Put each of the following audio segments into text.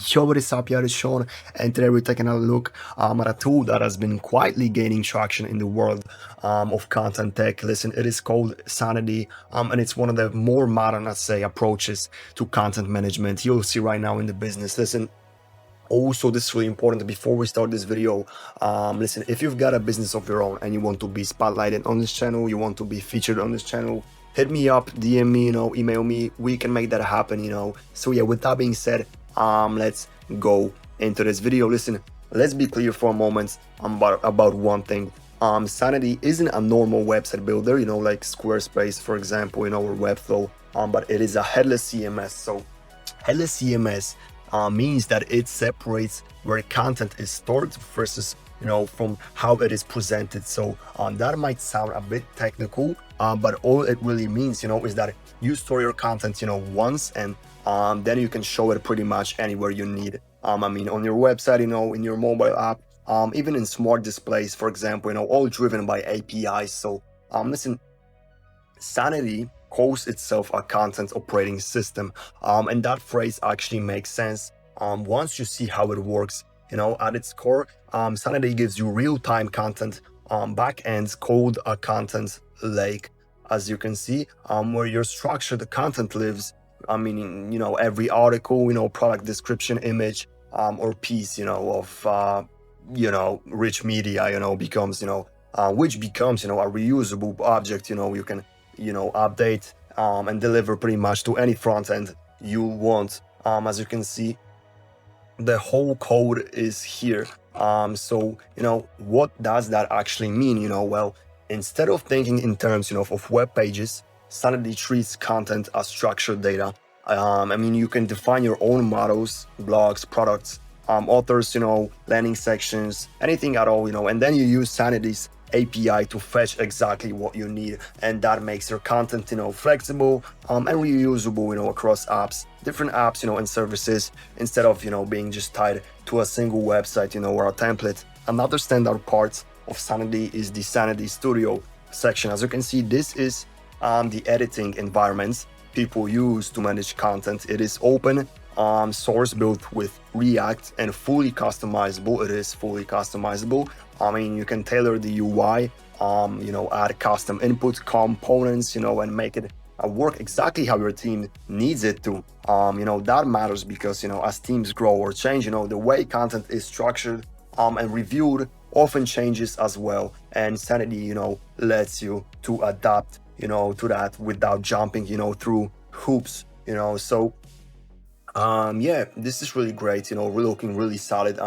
Yo, what is up, y'all? It's Sean, and today we're taking a look at a tool that has been quietly gaining traction in the world of content tech. Listen, it is called Sanity, and it's one of the more modern, I'd say, approaches to content management you'll see right now in the business. Listen, also, this is really important before we start this video. Listen, if you've got a business of your own and you want to be spotlighted on this channel, you want to be featured on this channel, hit me up, DM me, email me. We can make that happen. So yeah, with that being said, let's go into this video. Listen, let's be clear for a moment about one thing. Sanity isn't a normal website builder, like Squarespace, for example, or Webflow, but it is a headless CMS. So headless CMS means that it separates where content is stored versus from how it is presented. So that might sound a bit technical, but all it really means is that you store your content once, and then you can show it pretty much anywhere you need. On your website, in your mobile app, even in smart displays, for example, all driven by APIs. So listen, Sanity calls itself a content operating system, and that phrase actually makes sense once you see how it works. At its core, Sanity gives you real-time content backends called a content lake, as you can see, where your structured content lives. Every article, product description, image, or piece, of rich media, becomes, which becomes, a reusable object. You can update and deliver pretty much to any front end you want. As you can see, the whole code is here. So what does that actually mean? Well, instead of thinking in terms of web pages, Sanity treats content as structured data. You can define your own models, blogs, products, authors, landing sections, anything at all, and then you use Sanity's API to fetch exactly what you need, and that makes your content flexible and reusable across apps, different apps, and services, instead of being just tied to a single website or a template. Another standout part of Sanity is the Sanity Studio section. As you can see, this is the editing environments people use to manage content. It is open source, built with React, and fully customizable. It is fully customizable. You can tailor the UI, add custom input components, and make it work exactly how your team needs it to. That matters because, as teams grow or change, the way content is structured and reviewed often changes as well. And Sanity, lets you to adapt, to that without jumping, through hoops, So yeah, this is really great, we're looking really solid.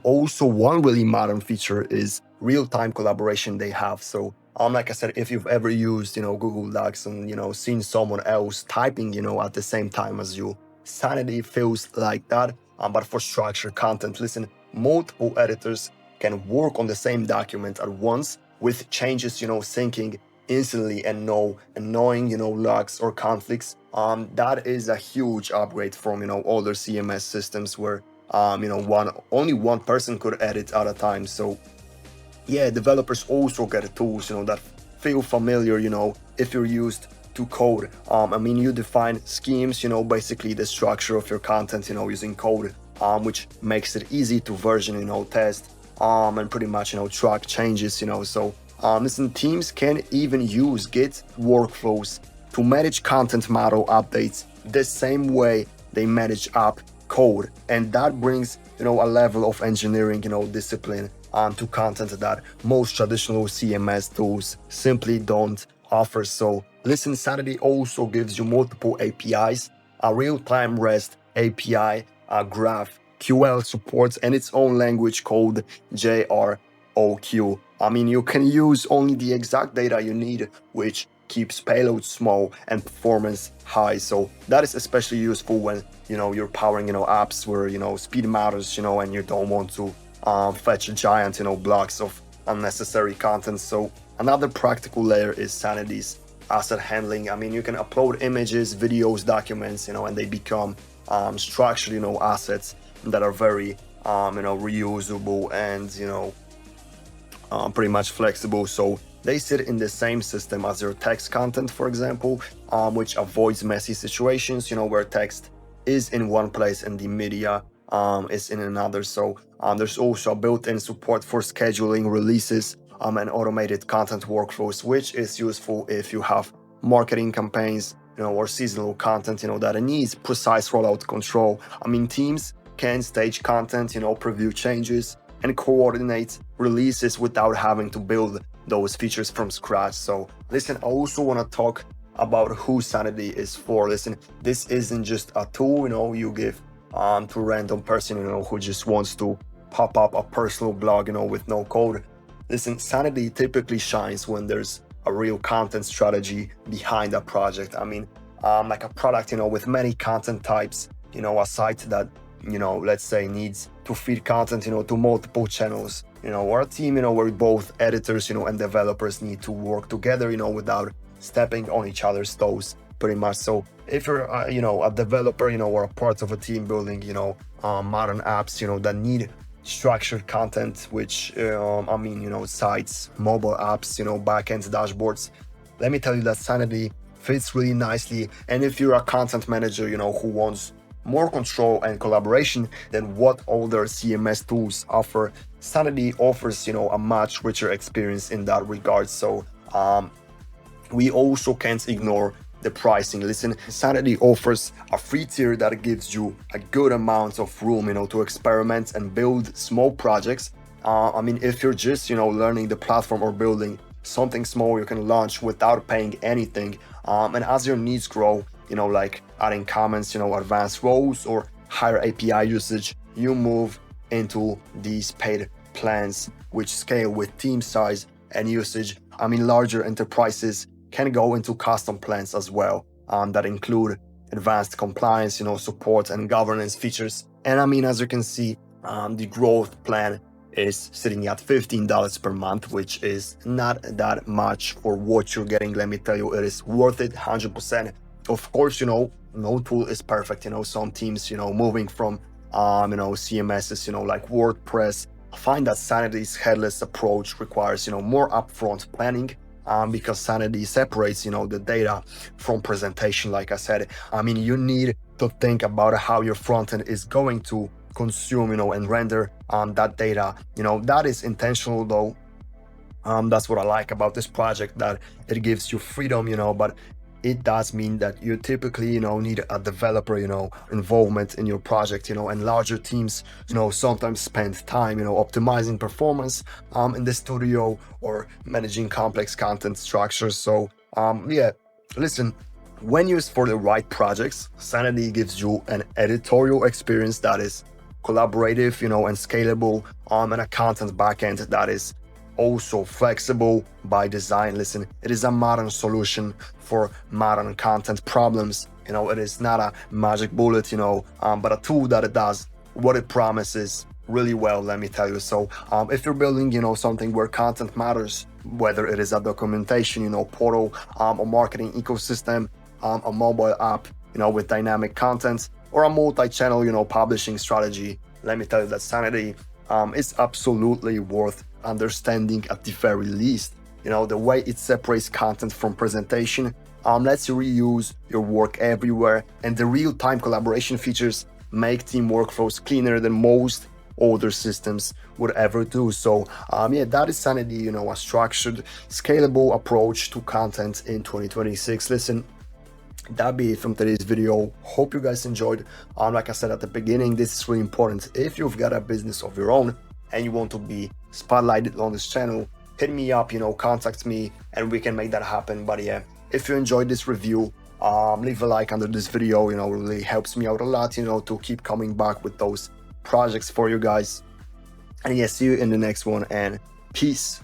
Also, one really modern feature is real-time collaboration they have. So like I said, if you've ever used Google Docs and seen someone else typing at the same time as you, Sanity feels like that, but for structured content. Listen, multiple editors can work on the same document at once, with changes syncing instantly, and knowing logs or conflicts. That is a huge upgrade from older CMS systems where only one person could edit at a time. So yeah, developers also get tools that feel familiar if you're used to code. You define schemes, basically the structure of your content using code, which makes it easy to version, test, and pretty much track changes. So listen, teams can even use Git workflows to manage content model updates the same way they manage app code, and that brings a level of engineering discipline to content that most traditional CMS tools simply don't offer. So listen, Sanity also gives you multiple APIs, a real-time REST API, a graph QL supports, and its own language called JROQ. You can use only the exact data you need, which keeps payload small and performance high. So that is especially useful when you're powering apps where speed matters, and you don't want to fetch giant blocks of unnecessary content. So another practical layer is Sanity's asset handling. You can upload images, videos, documents, and they become structured assets that are very reusable and pretty much flexible. So they sit in the same system as your text content, for example, which avoids messy situations, where text is in one place and the media is in another. So there's also a built-in support for scheduling releases and automated content workflows, which is useful if you have marketing campaigns, or seasonal content, that needs precise rollout control. I mean, teams can stage content, preview changes and coordinate releases without having to build those features from scratch. So listen, I also want to talk about who Sanity is for. Listen, this isn't just a tool, you give to a random person, who just wants to pop up a personal blog, with no code. Listen, Sanity typically shines when there's a real content strategy behind a project. I mean, like a product, with many content types, a site that, let's say needs to feed content, to multiple channels, or a team, where both editors, and developers need to work together, without stepping on each other's toes, pretty much. So if you're, a developer, or a part of a team building, modern apps, that need structured content, which sites, mobile apps, backends, dashboards, let me tell you that Sanity fits really nicely. And if you're a content manager, who wants more control and collaboration than what older CMS tools offer, Sanity offers, a much richer experience in that regard. So we also can't ignore the pricing. Listen, Sanity offers a free tier that gives you a good amount of room, to experiment and build small projects. If you're just, learning the platform or building something small, you can launch without paying anything. And as your needs grow, like adding comments, advanced roles or higher API usage, you move into these paid plans, which scale with team size and usage. Larger enterprises can go into custom plans as well, that include advanced compliance, support and governance features. And as you can see, the growth plan is sitting at $15 per month, which is not that much for what you're getting. Let me tell you, it is worth it 100%. Of course, no tool is perfect. Some teams, moving from, CMSs, like WordPress, find that Sanity's headless approach requires, more upfront planning, because Sanity separates, the data from presentation. Like I said, you need to think about how your front end is going to consume, and render that data. That is intentional though. That's what I like about this project, that it gives you freedom, but it does mean that you typically, need a developer, involvement in your project, and larger teams, sometimes spend time, optimizing performance in the studio or managing complex content structures. So yeah, listen, when used for the right projects, Sanity gives you an editorial experience that is collaborative, and scalable, and a content backend that is also flexible by design. Listen, it is a modern solution for modern content problems. It is not a magic bullet, but a tool that it does what it promises really well, let me tell you. So if you're building, something where content matters, whether it is a documentation, portal, a marketing ecosystem, a mobile app, with dynamic content, or a multi-channel, publishing strategy, let me tell you that Sanity is absolutely worth understanding at the very least. The way it separates content from presentation, lets you reuse your work everywhere, and the real-time collaboration features make team workflows cleaner than most older systems would ever do. So yeah, that is Sanity, a structured, scalable approach to content in 2026. Listen, that'd be it from today's video. Hope you guys enjoyed. Like I said at the beginning, this is really important. If you've got a business of your own and you want to be spotlighted on this channel, hit me up, contact me and we can make that happen. But yeah, if you enjoyed this review, leave a like under this video. It really helps me out a lot, to keep coming back with those projects for you guys. And yeah, see you in the next one, and peace.